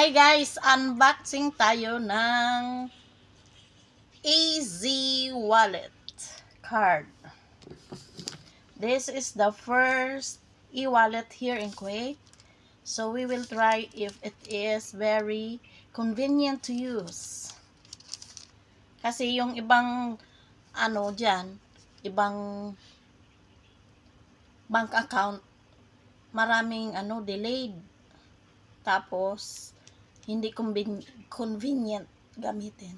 Hi guys, unboxing tayo ng Easy Wallet card. This is the first e-wallet here in Kuwait. So we will try if it is very convenient to use. Kasi yung ibang ibang bank account, maraming delayed. Tapos hindi convenient gamitin.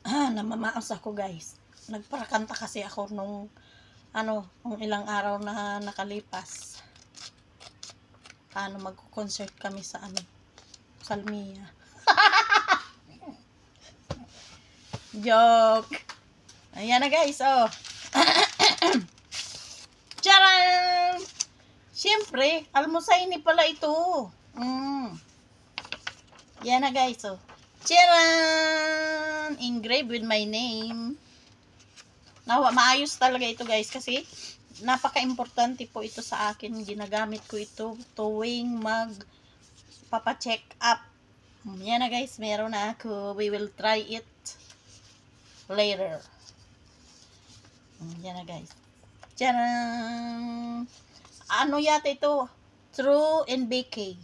Namamaos ako guys. Nagparakanta kasi ako nung ilang araw na nakalipas. Paano mag-concert kami sa Salmia. Joke. Ayan na guys, oh. Charan! Siyempre, almusayni pala ito. Yan na guys, oh. Charan! Engraved with my name. Maayos talaga ito guys kasi napaka-importante po ito sa akin. Ginagamit ko ito tuwing magpapacheck up. Yan na guys, meron na ako. We will try it later. Yan na guys. Charan! Ano yata ito? True NBK.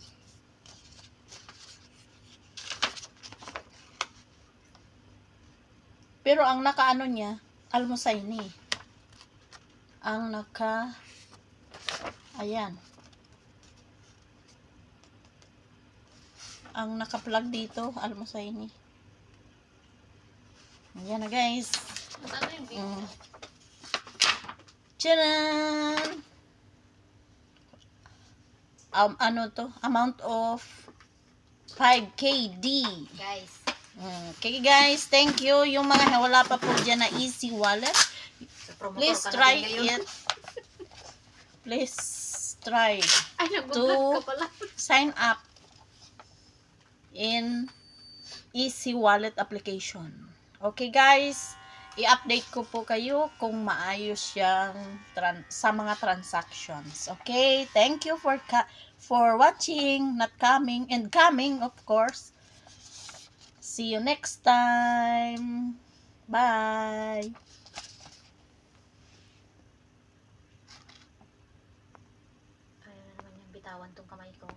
Pero ang nakaano niya, almusayni. Ang ayan. Ang naka-plug dito, almusayni. Ayan na guys. Tcharan! Ano to? Amount of 5KD. Guys. Okay guys, thank you. Yung mga wala pa po dyan na Easy Wallet, please try it. Please try to sign up in Easy Wallet application. Okay guys, i-update ko po kayo kung maayos yung sa mga transactions. Okay, thank you for watching, not coming, and coming of course. See you next time. Bye. Kaya na naman yung bitawan tong kamay ko.